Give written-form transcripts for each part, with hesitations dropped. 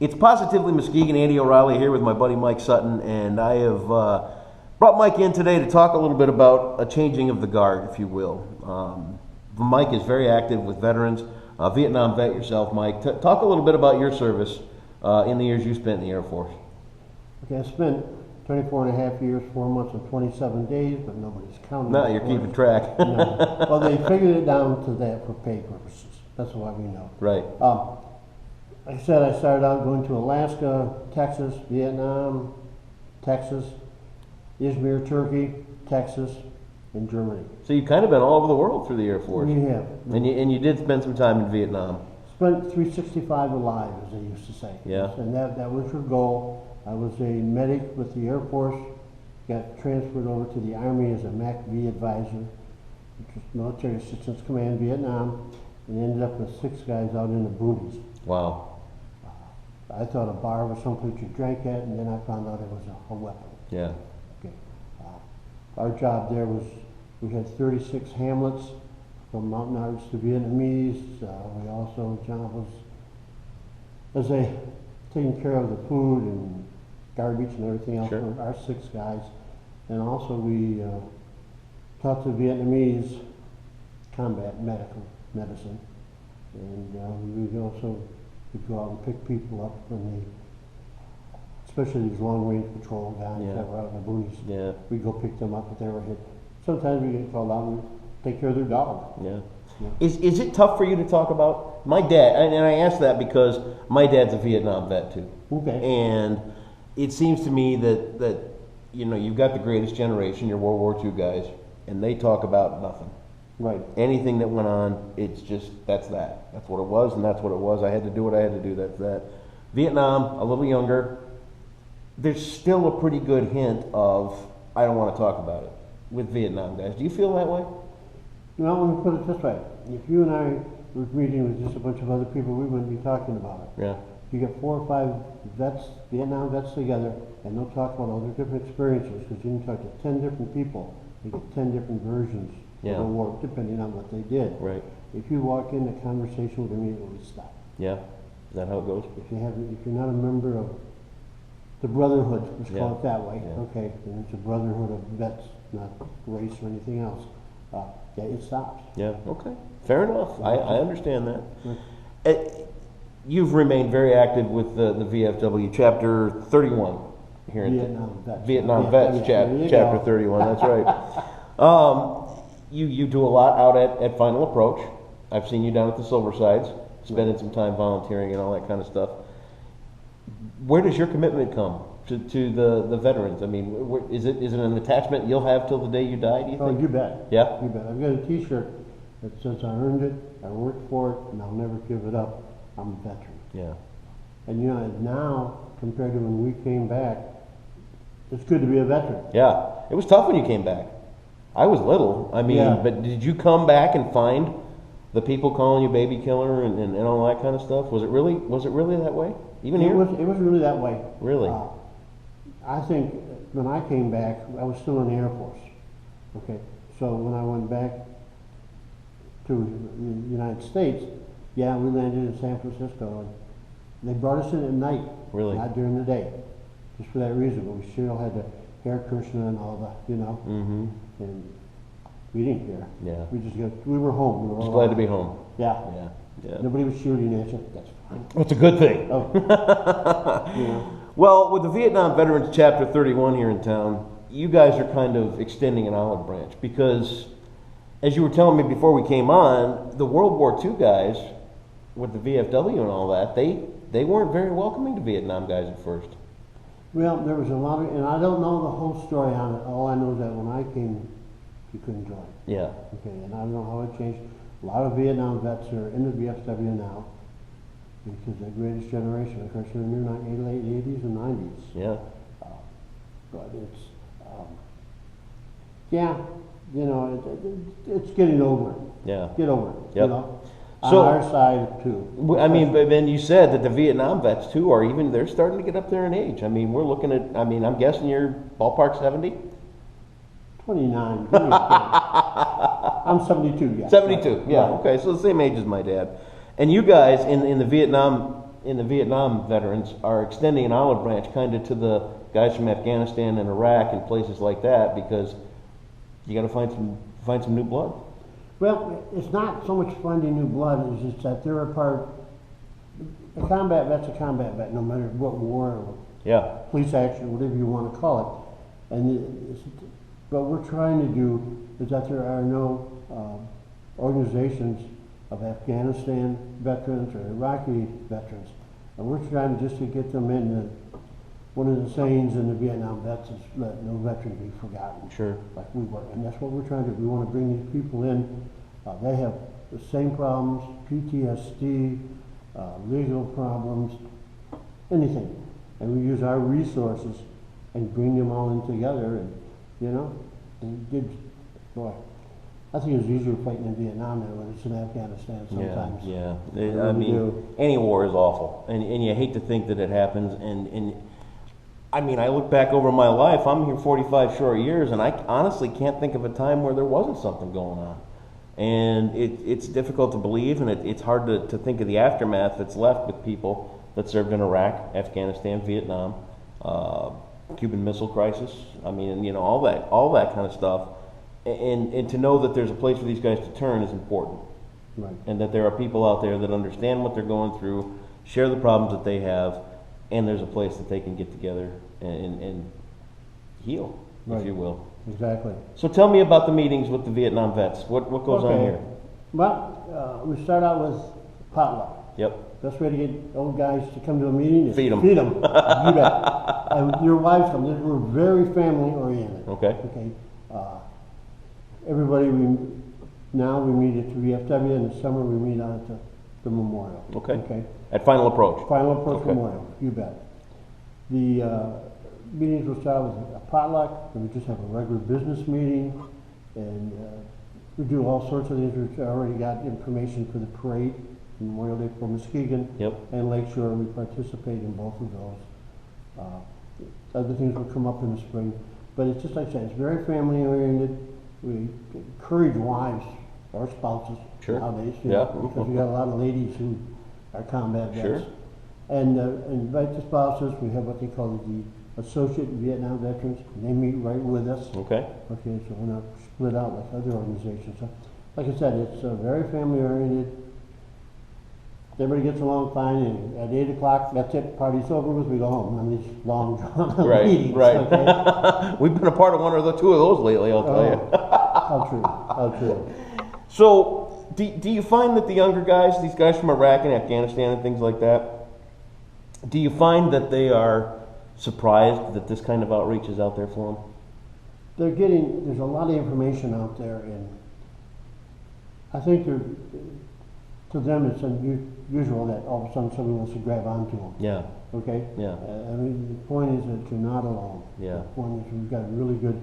It's Positively Muskegon. Andy O'Reilly here with my buddy Mike Sutton, and I have brought Mike in today to talk a little bit about a changing of the guard, if you will. Mike is very active with veterans, Vietnam vet yourself, Mike. Talk a little bit about your service in the years you spent in the Air Force. Okay, I spent 24 and a half years, 4 months, and 27 days, but nobody's counting. No, you're keeping track. No. Well, they figured it down to that for pay purposes. That's what we know. Right. Like I said, I started out going to Alaska, Texas, Vietnam, Texas, Izmir, Turkey, Texas, and Germany. So you've kind of been all over the world through the Air Force. We have. And you did spend some time in Vietnam. Spent 365 alive, as they used to say. Yeah. And that was your goal. I was a medic with the Air Force, got transferred over to the Army as a MAC-V advisor, which was Military Assistance Command Vietnam, and ended up with 6 guys out in the boonies. Wow. I thought a bar was someplace you drank at, and then I found out it was a weapon. Yeah. Okay. Our job there was, we had 36 hamlets from Mountain Arts to Vietnamese. We also, John was taking care of the food and garbage and everything else for our 6 guys. And also we taught the Vietnamese combat medicine. And we also would go out and pick people up when they, especially these long-range patrol guys that were out in the boonies. Yeah. We'd go pick them up if they were hit. Sometimes we get called out and take care of their dog. Yeah. Is it tough for you to talk about? My dad, and I ask that because my dad's a Vietnam vet too. Okay. And it seems to me that you know, you've got the greatest generation, your World War II guys, and they talk about nothing. Right. Anything that went on, it's just, that's that. That's what it was, and that's what it was. I had to do what I had to do, that's that. Vietnam, a little younger, there's still a pretty good hint of, I don't want to talk about it with Vietnam guys. Do you feel that way? Well, let me put it this way. If you and I were meeting with just a bunch of other people, we wouldn't be talking about it. Yeah. You get 4 or 5 vets, Vietnam vets together, and they'll talk about all their different experiences, because you can talk to 10 different people, you get 10 different versions of the war, depending on what they did. Right. If you walk in, the conversation would immediately stop. Yeah. Is that how it goes? If you're not a member of the Brotherhood, let's call it that way, okay, and it's a brotherhood of vets, not race or anything else, it stops. Yeah, okay. Fair enough. I understand that. You've remained very active with the VFW, Chapter 31 here in Vietnam Vets, Chapter 31, that's right. You do a lot out at Final Approach. I've seen you down at the Silver Sides, spending some time volunteering and all that kind of stuff. Where does your commitment come to the veterans? I mean, is it an attachment you'll have till the day you die, do you think? Oh, you bet. Yeah? You bet. I've got a t-shirt that says I earned it, I worked for it, and I'll never give it up. I'm a veteran. Yeah. And you know, now, compared to when we came back, it's good to be a veteran. Yeah. It was tough when you came back. I was little. I mean, but did you come back and find the people calling you baby killer and all that kind of stuff? Was it really that way? Even here? It was really that way. Really? I think when I came back, I was still in the Air Force. Okay. So when I went back to the United States, we landed in San Francisco, and they brought us in at night. Really? Not during the day. Just for that reason, but we still had the air cushion and all that, you know. Mm-hmm. And we didn't care. Yeah. We were home. Just glad to be home. Yeah. Yeah. Nobody was shooting at you. That's fine. That's a good thing. Oh. Yeah. Well, with the Vietnam Veterans Chapter 31 here in town, you guys are kind of extending an olive branch because, as you were telling me before we came on, the World War II guys with the VFW and all that, they weren't very welcoming to Vietnam guys at first. Well, there was a lot of, and I don't know the whole story on it. All I know is that when I came, you couldn't join. Yeah. Okay, and I don't know how it changed. A lot of Vietnam vets are in the VFW now because the greatest generation, of course, they're in the late 80s and 90s. Yeah. But it's, you know, it's getting over it. Yeah. Get over it. Yep. You know? So, on our side too. I mean, but then you said that the Vietnam vets too are even, they're starting to get up there in age. I mean, we're looking at, I'm guessing you're ballpark 70? 29. I'm 72, yeah. 72, yeah, right. Okay, so the same age as my dad. And you guys in the Vietnam in the Vietnam veterans are extending an olive branch kind of to the guys from Afghanistan and Iraq and places like that, because you got to find some new blood. Well, it's not so much finding new blood, it's just that they're a part, a combat vet's a combat vet, no matter what war or Yeah. police action, whatever you want to call it. And what we're trying to do is that there are no organizations of Afghanistan veterans or Iraqi veterans. And we're trying just to get them in. One of the sayings in the Vietnam vets is let no veteran be forgotten. Sure. Like we were. And that's what we're trying to do. We want to bring these people in. They have the same problems, PTSD, legal problems, anything. And we use our resources and bring them all in together, and you know, and boy, I think it's easier fighting in Vietnam than when it's in Afghanistan sometimes. Yeah. I mean, any war is awful, and you hate to think that it happens. And I mean, I look back over my life. I'm here 45 short years, and I honestly can't think of a time where there wasn't something going on. And it's difficult to believe, and it's hard to think of the aftermath that's left with people that served in Iraq, Afghanistan, Vietnam, Cuban Missile Crisis. I mean, you know, all that kind of stuff. And to know that there's a place for these guys to turn is important. Right. And that there are people out there that understand what they're going through, share the problems that they have, and there's a place that they can get together and heal, Right. if you will. Exactly. So tell me about the meetings with the Vietnam vets. What goes on here? Well, we start out with potluck. Yep. Best way to get old guys to come to a meeting is Feed 'em. Feed them. You bet. And your wives come. We're very family oriented. Okay. Okay. Everybody, we meet at the VFW. In the summer, we meet out at the memorial. Okay. Okay. At Final Approach. Final Approach Okay. Memorial. You bet. The meetings will start with a potluck, and we just have a regular business meeting, and we do all sorts of things. We've already got information for the parade, Memorial Day for Muskegon, Yep. and Lakeshore. We participate in both of those. Other things will come up in the spring, but it's just like I said, it's very family oriented. We encourage wives or spouses Sure. nowadays, you Yeah. know, because we got a lot of ladies who are combat vets. Sure. And invite the spouses. We have what they call the Associate Vietnam Veterans. And they meet right with us. Okay. Okay, so we're not split out like other organizations. So, like I said, it's very family oriented. Everybody gets along fine, and at 8 o'clock, that's it. Party's over with. We go home on these long Right. meetings. Right. Okay? We've been a part of one or the two of those lately, I'll tell you. How true. How true. So, do you find that the younger guys, these guys from Iraq and Afghanistan and things like that, do you find that they are surprised that this kind of outreach is out there for them? There's a lot of information out there, and I think to them it's unusual that all of a sudden somebody wants to grab onto them. Yeah. Okay? Yeah. I mean, the point is that you're not alone. Yeah. The point is we've got a really good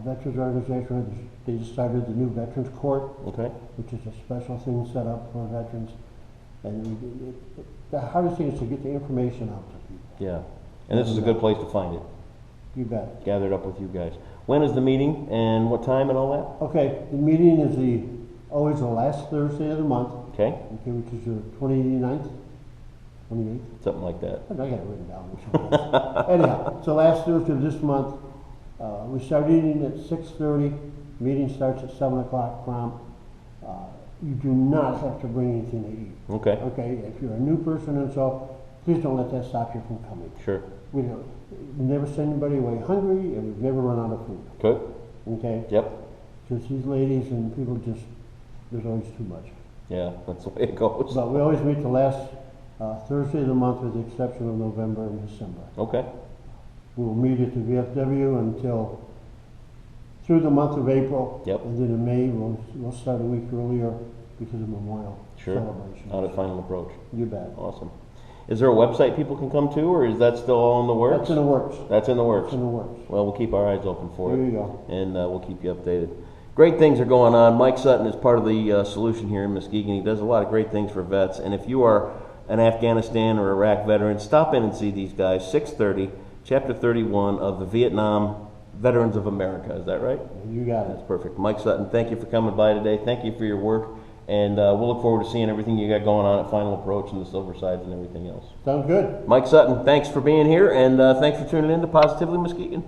veterans organization. They just started the new Veterans Court, Okay. which is a special thing set up for veterans. And the hardest thing is to get the information out to people. Yeah. And this is a good place to find it. You bet. Gathered up with you guys. When is the meeting and what time and all that? Okay, the meeting is always the last Thursday of the month, Okay. okay, which is the 29th, 28th. Something like that. I got it written down or something. Anyhow, so last Thursday of this month, we start eating at 6:30. Meeting starts at 7 o'clock prompt. You do not have to bring anything to eat. Okay. Okay, if you're a new person and so, please don't let that stop you from coming. Sure. We never send anybody away hungry, and we've never run out of food. Good. Okay? Yep. Because these ladies and people there's always too much. Yeah, that's the way it goes. But we always meet the last Thursday of the month with the exception of November and December. Okay. We will meet at the VFW until through the month of April. Yep. And then in May, we'll start a week earlier because of Memorial Sure. celebration. Out at Final Approach. You bet. Awesome. Is there a website people can come to, or is that still all in the works? That's in the works. That's in the works. That's in the works. Well, we'll keep our eyes open for There it. you go. And we'll keep you updated. Great things are going on. Mike Sutton is part of the solution here in Muskegon. He does a lot of great things for vets. And if you are an Afghanistan or Iraq veteran, stop in and see these guys. 6:30, Chapter 31 of the Vietnam Veterans of America. Is that right? You got it. That's perfect. Mike Sutton, thank you for coming by today. Thank you for your work. And we'll look forward to seeing everything you got going on at Final Approach and the Silver Sides and everything else. Sounds good. Mike Sutton, thanks for being here, and thanks for tuning in to Positively Muskegon.